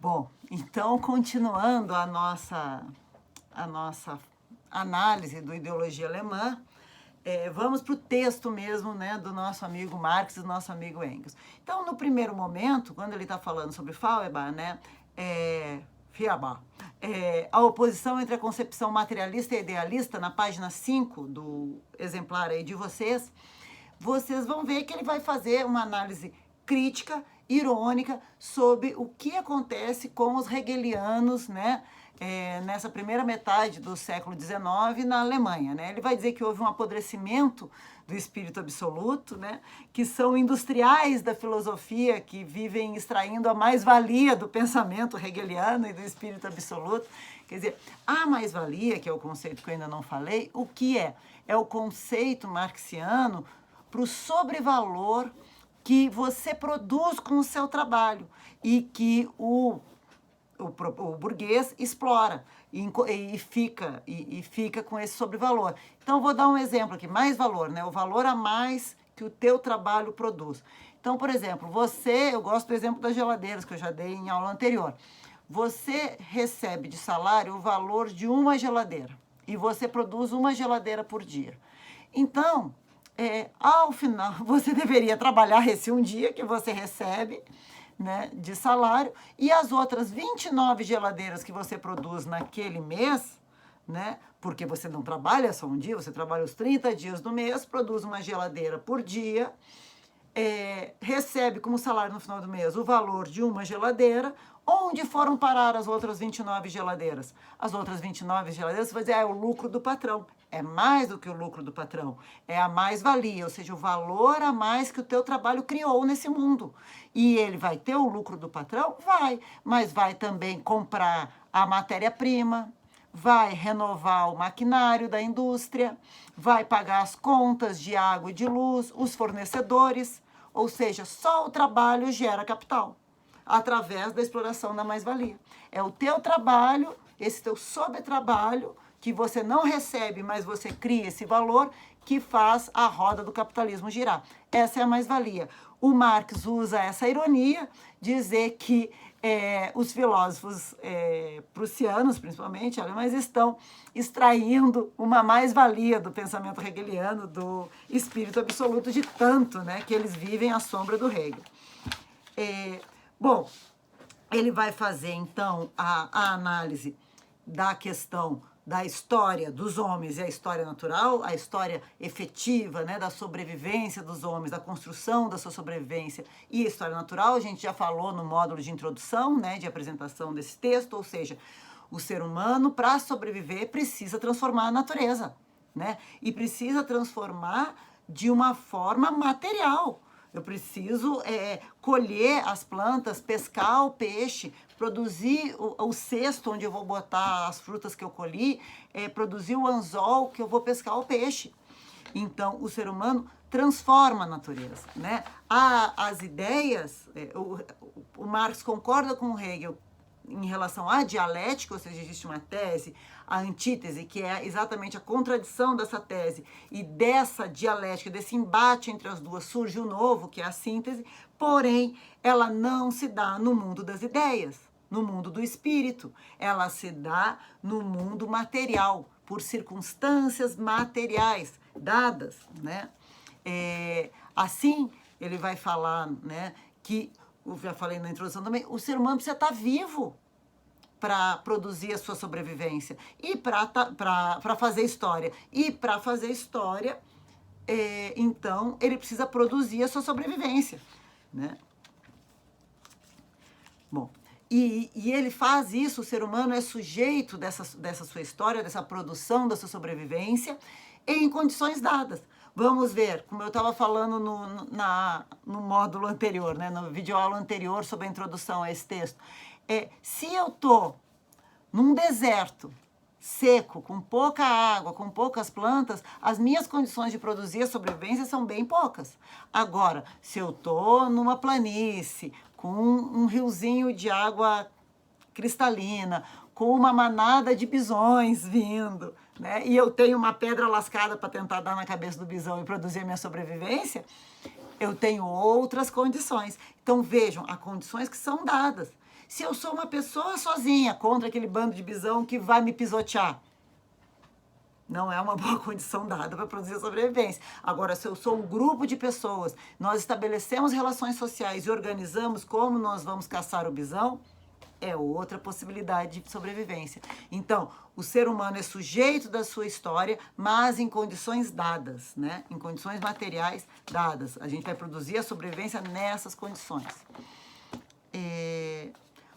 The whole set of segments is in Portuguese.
Bom, então, continuando a nossa análise do Ideologia Alemã, vamos para o texto mesmo, né, do nosso amigo Marx e do nosso amigo Engels. Então, no primeiro momento, quando ele está falando sobre Feuerbach, né, Feuerbach, a oposição entre a concepção materialista e idealista, na página 5 do exemplar aí de vocês vão ver que ele vai fazer uma análise crítica, irônica, sobre o que acontece com os hegelianos, né, nessa primeira metade do século XIX na Alemanha. Né? Ele vai dizer que houve um apodrecimento do espírito absoluto, né, que são industriais da filosofia que vivem extraindo a mais-valia do pensamento hegeliano e do espírito absoluto. Quer dizer, a mais-valia, que é o conceito que eu ainda não falei, o que é? É o conceito marxiano para o sobrevalor que você produz com o seu trabalho e que o burguês explora e fica com esse sobrevalor. Então, vou dar um exemplo aqui, mais valor, né? O valor a mais que o teu trabalho produz. Então, por exemplo, eu gosto do exemplo das geladeiras, que eu já dei em aula anterior. Você recebe de salário o valor de uma geladeira e você produz uma geladeira por dia. Então, ao final, você deveria trabalhar esse um dia que você recebe, né, de salário, e as outras 29 geladeiras que você produz naquele mês, né, porque você não trabalha só um dia, você trabalha os 30 dias do mês, produz uma geladeira por dia, recebe como salário no final do mês o valor de uma geladeira. Onde foram parar as outras 29 geladeiras? As outras 29 geladeiras, você vai dizer, é o lucro do patrão. É mais do que o lucro do patrão. É a mais-valia, ou seja, o valor a mais que o teu trabalho criou nesse mundo. E ele vai ter o lucro do patrão? Vai. Mas vai também comprar a matéria-prima, vai renovar o maquinário da indústria, vai pagar as contas de água e de luz, os fornecedores. Ou seja, só o trabalho gera capital, através da exploração da mais-valia. É o teu trabalho, esse teu sobretrabalho, que você não recebe, mas você cria esse valor, que faz a roda do capitalismo girar. Essa é a mais-valia. O Marx usa essa ironia, dizer que os filósofos prussianos, principalmente alemães, estão extraindo uma mais-valia do pensamento hegeliano, do espírito absoluto, de tanto, né, que eles vivem à sombra do Hegel. Bom, ele vai fazer, então, a análise da questão da história dos homens e a história natural, a história efetiva, né, da sobrevivência dos homens, da construção da sua sobrevivência e a história natural. A gente já falou no módulo de introdução, né, de apresentação desse texto, ou seja, o ser humano, para sobreviver, precisa transformar a natureza, né, e precisa transformar de uma forma material. Eu preciso colher as plantas, pescar o peixe, produzir o cesto onde eu vou botar as frutas que eu colhi, produzir o anzol que eu vou pescar o peixe. Então, o ser humano transforma a natureza, né? As ideias, o Marx concorda com o Hegel em relação à dialética, ou seja, existe uma tese, a antítese, que é exatamente a contradição dessa tese e dessa dialética, desse embate entre as duas, surge o novo, que é a síntese, porém, ela não se dá no mundo das ideias, no mundo do espírito, ela se dá no mundo material, por circunstâncias materiais dadas, né? Assim, ele vai falar, né, que, eu já falei na introdução também, o ser humano precisa estar vivo para produzir a sua sobrevivência e para fazer história. E para fazer história, então, ele precisa produzir a sua sobrevivência, né? Bom, e ele faz isso, o ser humano é sujeito dessa sua história, dessa produção da sua sobrevivência, em condições dadas. Vamos ver, como eu estava falando no módulo anterior, né, no videoaula anterior sobre a introdução a esse texto. Se eu estou num deserto seco, com pouca água, com poucas plantas, as minhas condições de produzir a sobrevivência são bem poucas. Agora, se eu estou numa planície, com um riozinho de água cristalina, com uma manada de bisões vindo, né, e eu tenho uma pedra lascada para tentar dar na cabeça do bisão e produzir a minha sobrevivência, eu tenho outras condições. Então, vejam, há condições que são dadas. Se eu sou uma pessoa sozinha contra aquele bando de bisão que vai me pisotear, não é uma boa condição dada para produzir a sobrevivência. Agora, se eu sou um grupo de pessoas, nós estabelecemos relações sociais e organizamos como nós vamos caçar o bisão, é outra possibilidade de sobrevivência. Então, o ser humano é sujeito da sua história, mas em condições dadas, né? Em condições materiais dadas. A gente vai produzir a sobrevivência nessas condições.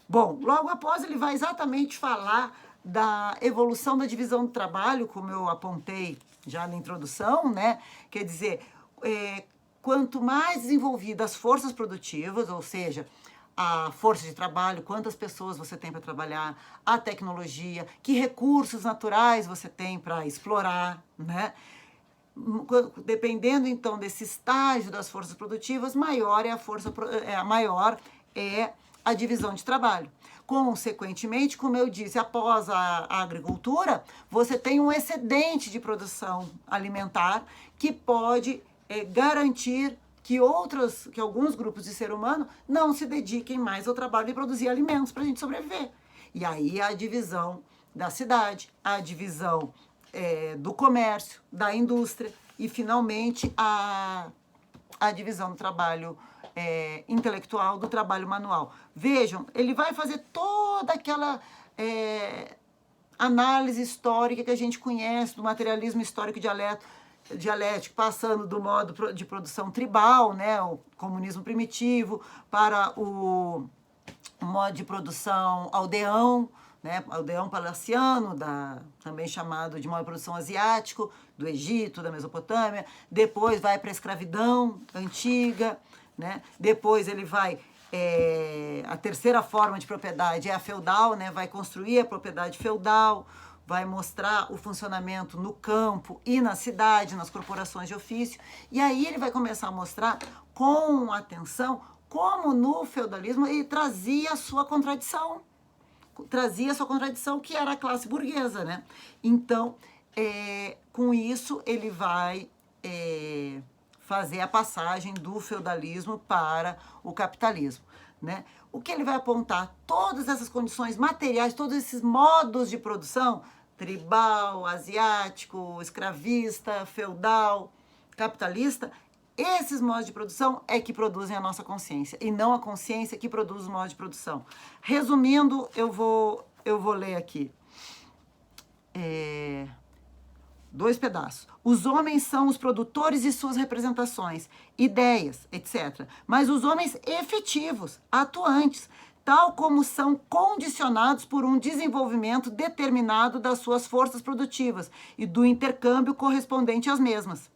Bom, logo após ele vai exatamente falar da evolução da divisão do trabalho, como eu apontei já na introdução, né? Quer dizer, quanto mais desenvolvidas as forças produtivas, ou seja, a força de trabalho, quantas pessoas você tem para trabalhar, a tecnologia, que recursos naturais você tem para explorar, né? Dependendo, então, desse estágio das forças produtivas, maior é a divisão de trabalho. Consequentemente, como eu disse, após a agricultura, você tem um excedente de produção alimentar que pode garantir que alguns grupos de ser humano não se dediquem mais ao trabalho de produzir alimentos para a gente sobreviver. E aí a divisão da cidade, a divisão do comércio, da indústria e, finalmente, a divisão do trabalho intelectual, do trabalho manual. Vejam, ele vai fazer toda aquela análise histórica que a gente conhece, do materialismo histórico dialético, passando do modo de produção tribal, né, o comunismo primitivo, para o modo de produção aldeão, né, aldeão palaciano, também chamado de modo de produção asiático, do Egito, da Mesopotâmia. Depois vai para a escravidão antiga, né? Depois ele vai... a terceira forma de propriedade é a feudal, né? Vai construir a propriedade feudal, vai mostrar o funcionamento no campo e na cidade, nas corporações de ofício. E aí ele vai começar a mostrar com atenção como no feudalismo ele trazia a sua contradição. Que era a classe burguesa, né? Então, com isso, ele vai fazer a passagem do feudalismo para o capitalismo, né? O que ele vai apontar? Todas essas condições materiais, todos esses modos de produção, tribal, asiático, escravista, feudal, capitalista, esses modos de produção é que produzem a nossa consciência, e não a consciência que produz os modos de produção. Resumindo, eu vou ler aqui 2 pedaços. Os homens são os produtores de suas representações, ideias, etc. Mas os homens efetivos, atuantes, tal como são condicionados por um desenvolvimento determinado das suas forças produtivas e do intercâmbio correspondente às mesmas.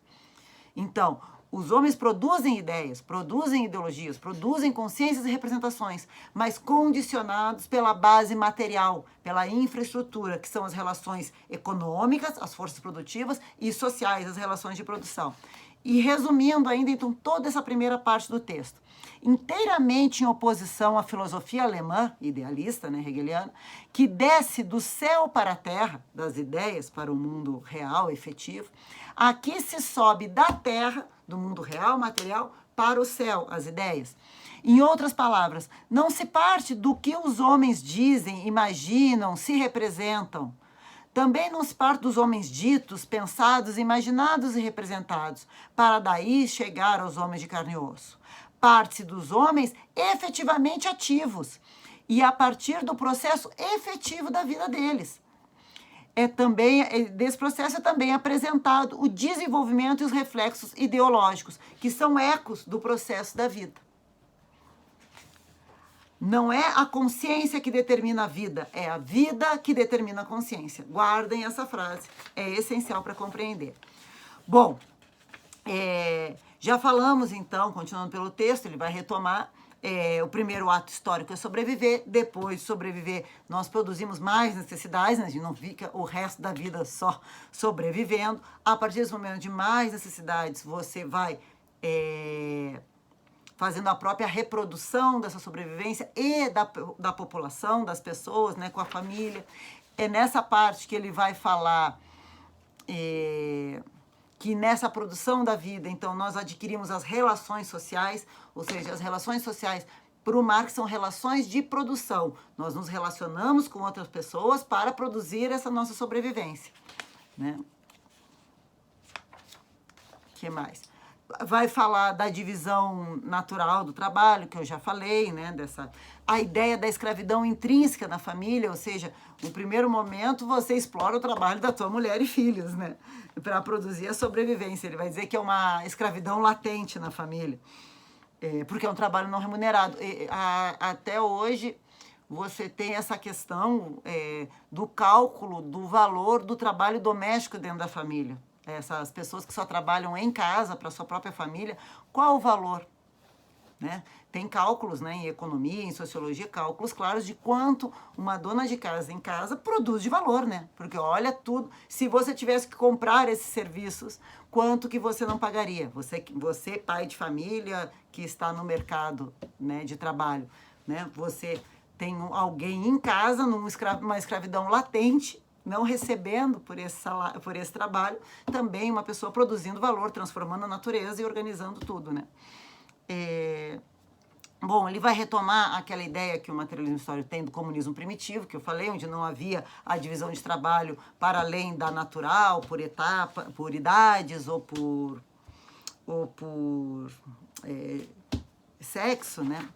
Então, os homens produzem ideias, produzem ideologias, produzem consciências e representações, mas condicionados pela base material, pela infraestrutura, que são as relações econômicas, as forças produtivas, e sociais, as relações de produção. E resumindo ainda, então, toda essa primeira parte do texto. Inteiramente em oposição à filosofia alemã, idealista, né, hegeliana, que desce do céu para a terra, das ideias para o mundo real, efetivo, aqui se sobe da terra, do mundo real, material, para o céu, as ideias. Em outras palavras, não se parte do que os homens dizem, imaginam, se representam. Também não se parte dos homens ditos, pensados, imaginados e representados, para daí chegar aos homens de carne e osso. Parte-se dos homens efetivamente ativos e a partir do processo efetivo da vida deles. Desse processo é também apresentado o desenvolvimento e os reflexos ideológicos, que são ecos do processo da vida. Não é a consciência que determina a vida, é a vida que determina a consciência. Guardem essa frase, é essencial para compreender. Bom, já falamos então, continuando pelo texto, ele vai retomar. O primeiro ato histórico é sobreviver, depois de sobreviver nós produzimos mais necessidades, né? A gente não fica o resto da vida só sobrevivendo. A partir desse momento de mais necessidades, você vai fazendo a própria reprodução dessa sobrevivência e da população, das pessoas, né, com a família. É nessa parte que ele vai falar que nessa produção da vida, então, nós adquirimos as relações sociais, ou seja, as relações sociais para o Marx, são relações de produção. Nós nos relacionamos com outras pessoas para produzir essa nossa sobrevivência, né? O que mais? Vai falar da divisão natural do trabalho, que eu já falei, né? A ideia da escravidão intrínseca na família, ou seja, no primeiro momento você explora o trabalho da tua mulher e filhos, né? Para produzir a sobrevivência. Ele vai dizer que é uma escravidão latente na família. Porque é um trabalho não remunerado. Até hoje, você tem essa questão do cálculo do valor do trabalho doméstico dentro da família. Essas pessoas que só trabalham em casa, para a sua própria família, qual o valor? Né? Tem cálculos, né, em economia, em sociologia, cálculos claros de quanto uma dona de casa em casa produz de valor, né? Porque olha tudo, se você tivesse que comprar esses serviços, quanto que você não pagaria? Você pai de família que está no mercado, né, de trabalho, né? Você tem alguém em casa numa escravidão latente, não recebendo por esse trabalho, também uma pessoa produzindo valor, transformando a natureza e organizando tudo, né? Bom, ele vai retomar aquela ideia que o materialismo histórico tem do comunismo primitivo, que eu falei, onde não havia a divisão de trabalho para além da natural, por etapa, por idades ou por sexo, né?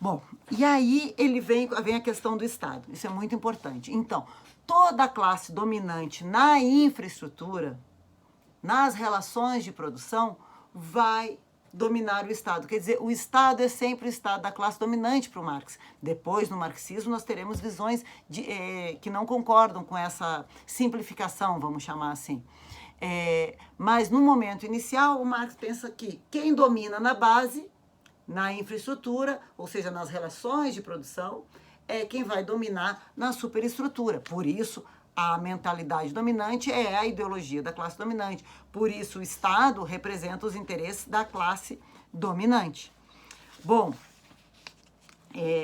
Bom, e aí vem a questão do Estado. Isso é muito importante. Então, toda a classe dominante na infraestrutura, nas relações de produção, vai dominar o Estado. Quer dizer, o Estado é sempre o Estado da classe dominante para o Marx. Depois, no marxismo, nós teremos visões que não concordam com essa simplificação, vamos chamar assim. Mas, no momento inicial, o Marx pensa que quem domina na base, na infraestrutura, ou seja, nas relações de produção, é quem vai dominar na superestrutura. Por isso, a mentalidade dominante é a ideologia da classe dominante. Por isso, o Estado representa os interesses da classe dominante. Bom,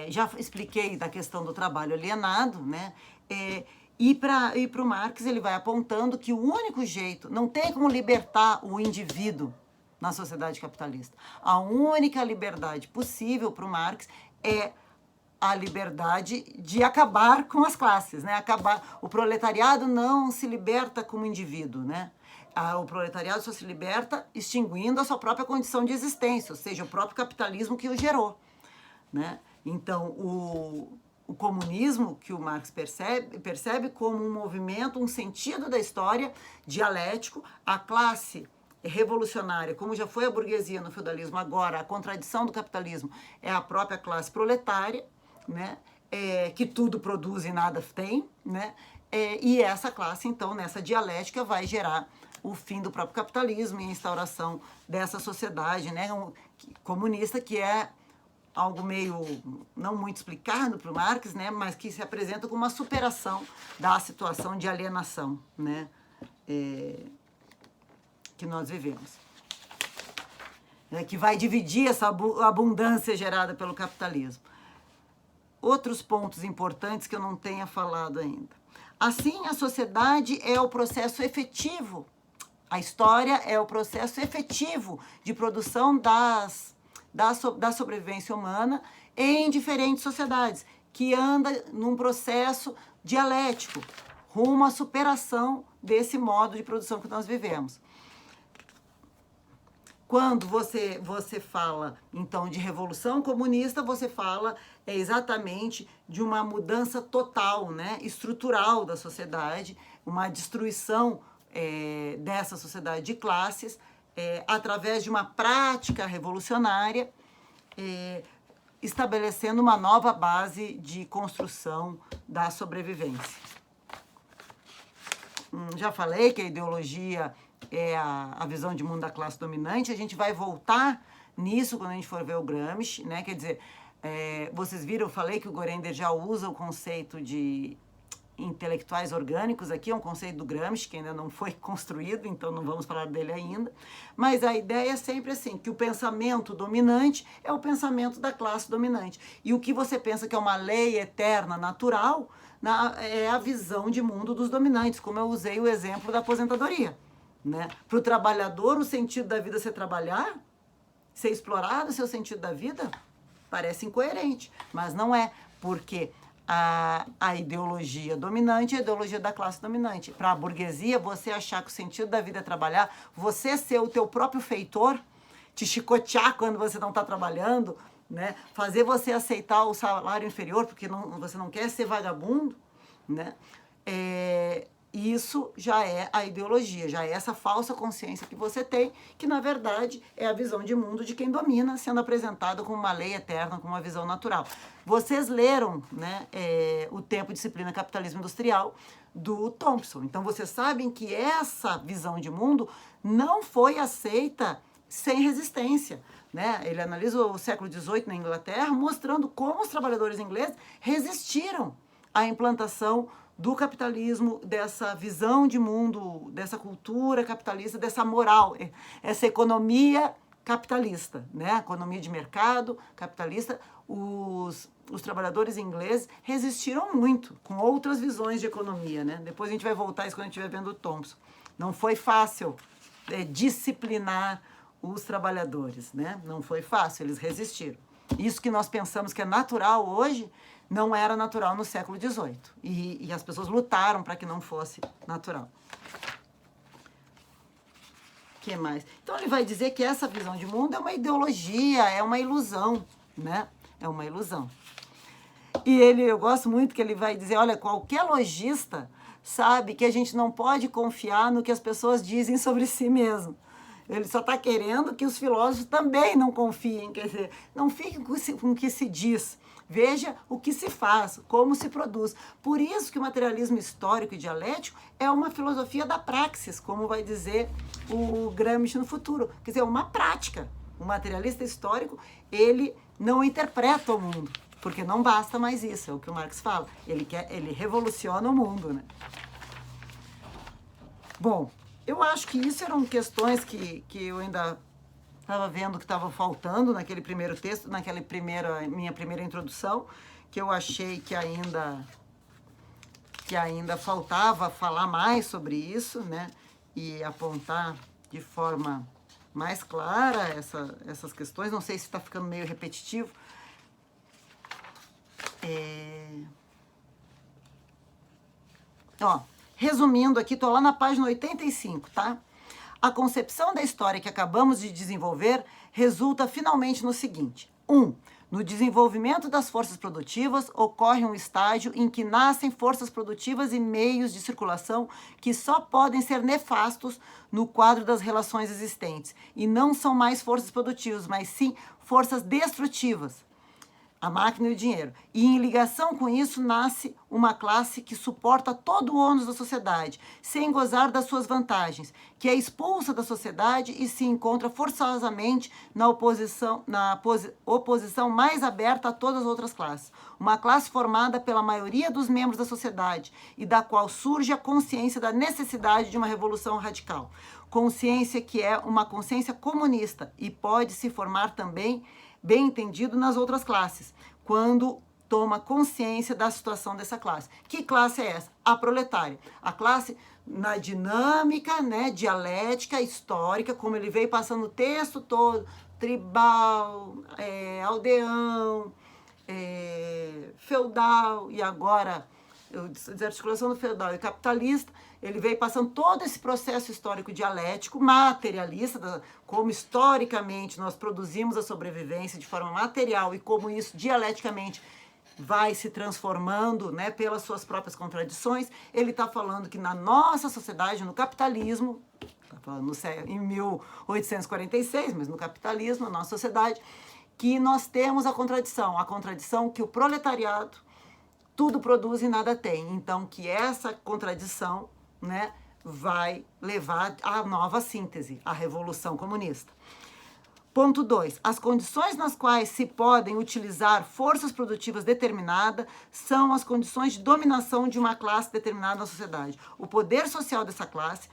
já expliquei da questão do trabalho alienado, né? E para o Marx, ele vai apontando que o único jeito, não tem como libertar o indivíduo na sociedade capitalista. A única liberdade possível para o Marx é a liberdade de acabar com as classes, né? O proletariado não se liberta como indivíduo, né? O proletariado só se liberta extinguindo a sua própria condição de existência, ou seja, o próprio capitalismo que o gerou, né? Então, o comunismo, que o Marx percebe como um movimento, um sentido da história dialético, a classe revolucionária, como já foi a burguesia no feudalismo, agora a contradição do capitalismo é a própria classe proletária, né? Que tudo produz e nada tem, né? E essa classe, então, nessa dialética, vai gerar o fim do próprio capitalismo e a instauração dessa sociedade, né, comunista, que é algo meio não muito explicado para o Marx, né, mas que se apresenta como uma superação da situação de alienação, né, que nós vivemos. Que vai dividir essa abundância gerada pelo capitalismo. Outros pontos importantes que eu não tenha falado ainda. Assim, a sociedade é o processo efetivo, a história é o processo efetivo de produção da sobrevivência humana em diferentes sociedades, que anda num processo dialético, rumo à superação desse modo de produção que nós vivemos. Quando você fala, então, de revolução comunista, você fala exatamente de uma mudança total, né, estrutural da sociedade, uma destruição dessa sociedade de classes, através de uma prática revolucionária, estabelecendo uma nova base de construção da sobrevivência. Já falei que a ideologia é a visão de mundo da classe dominante. A gente vai voltar nisso quando a gente for ver o Gramsci, né? Quer dizer, vocês viram, eu falei que o Gorender já usa o conceito de intelectuais orgânicos aqui, é um conceito do Gramsci que ainda não foi construído, então não vamos falar dele ainda, mas a ideia é sempre assim, que o pensamento dominante é o pensamento da classe dominante, e o que você pensa que é uma lei eterna, natural, é a visão de mundo dos dominantes, como eu usei o exemplo da aposentadoria, né? Para o trabalhador, o sentido da vida é ser trabalhar, ser explorado, ser o sentido da vida, Parece incoerente, mas não é, porque a ideologia dominante é a ideologia da classe dominante. Para a burguesia, você achar que o sentido da vida é trabalhar, você ser o teu próprio feitor, te chicotear quando você não está trabalhando, né? Fazer você aceitar o salário inferior porque você não quer ser vagabundo, né? Isso já é a ideologia, já é essa falsa consciência que você tem, que na verdade é a visão de mundo de quem domina, sendo apresentada como uma lei eterna, como uma visão natural. Vocês leram, né, O Tempo, Disciplina, Capitalismo Industrial, do Thompson. Então vocês sabem que essa visão de mundo não foi aceita sem resistência, né? Ele analisa o século XVIII na Inglaterra, mostrando como os trabalhadores ingleses resistiram à implantação do capitalismo, dessa visão de mundo, dessa cultura capitalista, dessa moral, essa economia capitalista, né? Economia de mercado capitalista. Os trabalhadores ingleses resistiram muito com outras visões de economia, né? Depois a gente vai voltar a isso quando a gente estiver vendo o Thompson. Não foi fácil disciplinar os trabalhadores, né? Não foi fácil, eles resistiram. Isso que nós pensamos que é natural hoje, não era natural no século XVIII. E as pessoas lutaram para que não fosse natural. O que mais? Então ele vai dizer que essa visão de mundo é uma ideologia, é uma ilusão, né? É uma ilusão. E eu gosto muito que ele vai dizer, olha, qualquer lojista sabe que a gente não pode confiar no que as pessoas dizem sobre si mesmo. Ele só está querendo que os filósofos também não confiem, quer dizer, não fiquem com o que se diz. Veja o que se faz, como se produz. Por isso que o materialismo histórico e dialético é uma filosofia da praxis, como vai dizer o Gramsci no futuro. Quer dizer, uma prática. O materialista histórico, ele não interpreta o mundo, porque não basta mais isso, é o que o Marx fala. Ele revoluciona o mundo, né? Bom, eu acho que isso eram questões que eu ainda estava vendo que estava faltando naquele primeiro texto, minha primeira introdução, que eu achei que ainda faltava falar mais sobre isso, né? E apontar de forma mais clara essas questões. Não sei se está ficando meio repetitivo. Resumindo aqui, estou lá na página 85, tá? A concepção da história que acabamos de desenvolver resulta finalmente no seguinte. 1. No desenvolvimento das forças produtivas ocorre um estágio em que nascem forças produtivas e meios de circulação que só podem ser nefastos no quadro das relações existentes e não são mais forças produtivas, mas sim forças destrutivas. A máquina e o dinheiro. E em ligação com isso nasce uma classe que suporta todo o ônus da sociedade, sem gozar das suas vantagens, que é expulsa da sociedade e se encontra forçosamente na oposição mais aberta a todas as outras classes. Uma classe formada pela maioria dos membros da sociedade e da qual surge a consciência da necessidade de uma revolução radical. Consciência que é uma consciência comunista e pode se formar também, bem entendido, nas outras classes, quando toma consciência da situação dessa classe. Que classe é essa? A proletária. A classe na dinâmica, né, dialética, histórica, como ele veio passando o texto todo, tribal, aldeão, feudal, e agora desarticulação do feudal e capitalista. Ele veio passando todo esse processo histórico dialético, materialista, como historicamente nós produzimos a sobrevivência de forma material e como isso dialeticamente vai se transformando, né, pelas suas próprias contradições. Ele está falando que na nossa sociedade, no capitalismo, está falando em 1846, mas no capitalismo, na nossa sociedade, que nós temos a contradição que o proletariado tudo produz e nada tem. Então, que essa contradição, né, vai levar à nova síntese, à revolução comunista. Ponto 2. As condições nas quais se podem utilizar forças produtivas determinadas são as condições de dominação de uma classe determinada na sociedade. O poder social dessa classe,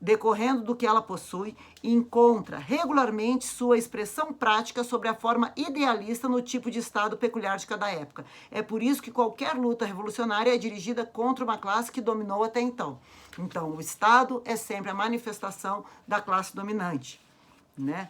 decorrendo do que ela possui, encontra regularmente sua expressão prática sobre a forma idealista no tipo de Estado peculiar de cada época. É por isso que qualquer luta revolucionária é dirigida contra uma classe que dominou até então. Então, o Estado é sempre a manifestação da classe dominante, né?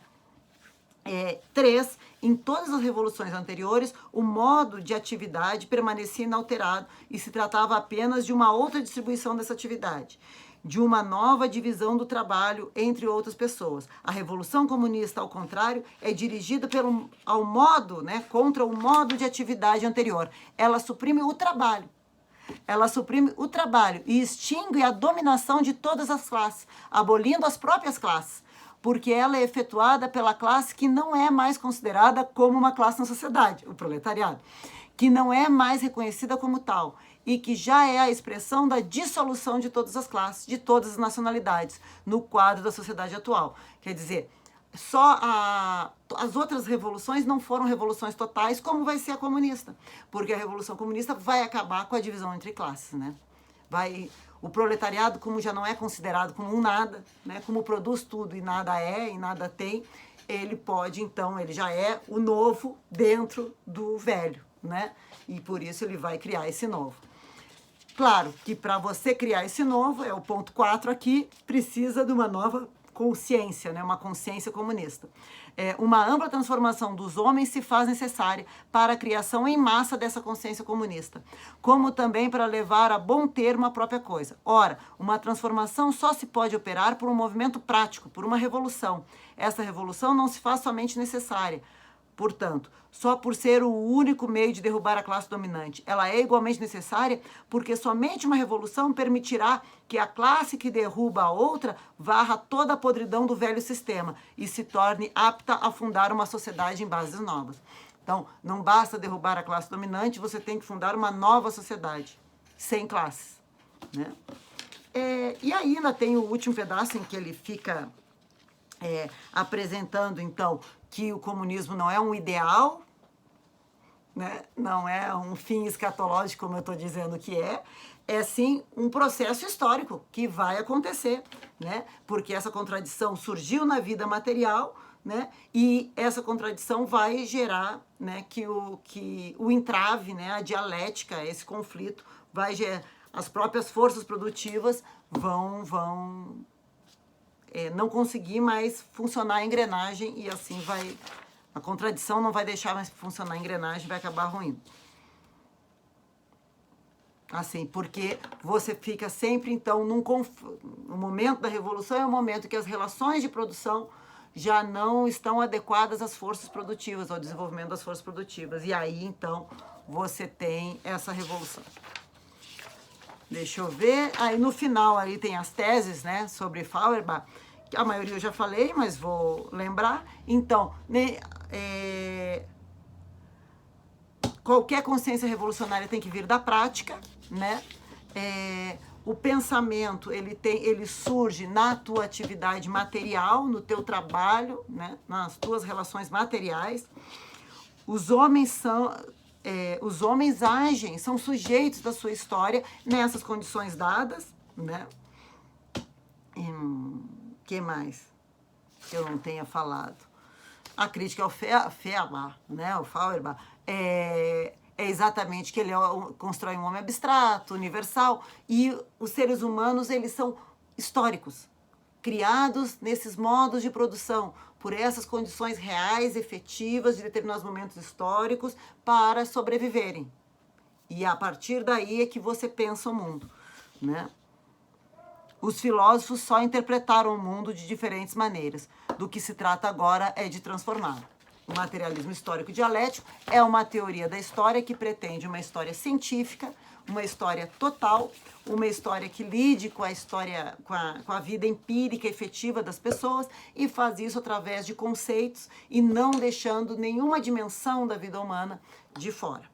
3, em todas as revoluções anteriores, o modo de atividade permanecia inalterado e se tratava apenas de uma outra distribuição dessa atividade, de uma nova divisão do trabalho entre outras pessoas. A Revolução Comunista, ao contrário, é dirigida ao modo, né, contra o modo de atividade anterior. Ela suprime o trabalho. Ela suprime o trabalho e extingue a dominação de todas as classes, abolindo as próprias classes, porque ela é efetuada pela classe que não é mais considerada como uma classe na sociedade, o proletariado, que não é mais reconhecida como tal e que já é a expressão da dissolução de todas as classes, de todas as nacionalidades, no quadro da sociedade atual. Quer dizer, as outras revoluções não foram revoluções totais, como vai ser a comunista, porque a Revolução Comunista vai acabar com a divisão entre classes, né? O proletariado, como já não é considerado como um nada, né? Como produz tudo e nada é e nada tem, ele pode, então, ele já é o novo dentro do velho, né? E por isso ele vai criar esse novo. Claro que para você criar esse novo, é o ponto 4 aqui, precisa de uma nova consciência, né? Uma consciência comunista. Uma ampla transformação dos homens se faz necessária para a criação em massa dessa consciência comunista, como também para levar a bom termo a própria coisa. Ora, uma transformação só se pode operar por um movimento prático, por uma revolução. Essa revolução não se faz somente necessária, portanto, só por ser o único meio de derrubar a classe dominante. Ela é igualmente necessária porque somente uma revolução permitirá que a classe que derruba a outra varra toda a podridão do velho sistema e se torne apta a fundar uma sociedade em bases novas. Então, não basta derrubar a classe dominante, você tem que fundar uma nova sociedade, sem classes, né? E aí ainda tem o último pedaço em que ele fica apresentando, então, que o comunismo não é um ideal, né? Não é um fim escatológico, como eu estou dizendo que é sim um processo histórico que vai acontecer, né? Porque essa contradição surgiu na vida material, né? E essa contradição vai gerar, né, que o entrave, né, a dialética, esse conflito, vai gerar, as próprias forças produtivas vão não conseguir mais funcionar a engrenagem e assim vai... A contradição não vai deixar mais funcionar a engrenagem, vai acabar ruindo. Assim, porque você fica sempre, então, no momento da revolução é o momento que as relações de produção já não estão adequadas às forças produtivas, ao desenvolvimento das forças produtivas. E aí, então, você tem essa revolução. Deixa eu ver. Aí, no final, aí tem as teses, né, sobre Feuerbach. A maioria eu já falei, mas vou lembrar. Então, né, qualquer consciência revolucionária tem que vir da prática, né? O pensamento, ele surge na tua atividade material, no teu trabalho, né? Nas tuas relações materiais. Os homens agem, são sujeitos da sua história nessas condições dadas, né? Que mais que eu não tenha falado? A crítica ao Feuerbach, né? O Feuerbach é exatamente que ele constrói um homem abstrato, universal, e os seres humanos, eles são históricos, criados nesses modos de produção, por essas condições reais, efetivas, de determinados momentos históricos, para sobreviverem. E a partir daí é que você pensa o mundo, né? Os filósofos só interpretaram o mundo de diferentes maneiras. Do que se trata agora é de transformá-lo. O materialismo histórico dialético é uma teoria da história que pretende uma história científica, uma história total, uma história que lide com a história, com a vida empírica efetiva das pessoas e faz isso através de conceitos e não deixando nenhuma dimensão da vida humana de fora.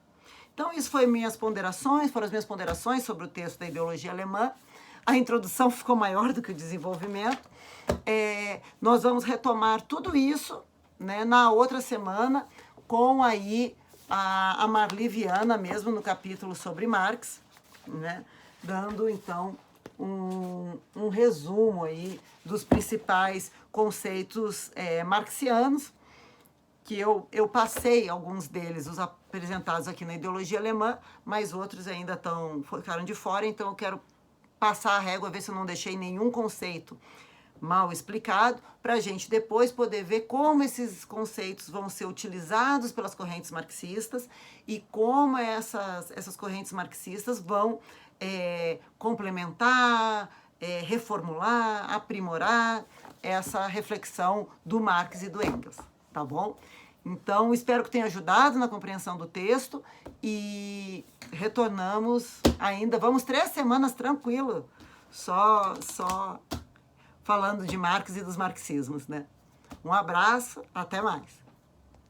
Então, isso foram as minhas ponderações sobre o texto da ideologia alemã. A introdução ficou maior do que o desenvolvimento. Nós vamos retomar tudo isso, né, na outra semana, com aí a Marli Viana, mesmo no capítulo sobre Marx, né, dando, então, um resumo aí dos principais conceitos marxianos, que eu passei alguns deles, os apresentados aqui na ideologia alemã, mas outros ainda ficaram de fora, então eu quero passar a régua, ver se eu não deixei nenhum conceito mal explicado, para a gente depois poder ver como esses conceitos vão ser utilizados pelas correntes marxistas e como essas correntes marxistas vão complementar, reformular, aprimorar essa reflexão do Marx e do Engels, tá bom? Então, espero que tenha ajudado na compreensão do texto e retornamos ainda, vamos 3 semanas tranquilo, só falando de Marx e dos marxismos, né? Um abraço, até mais.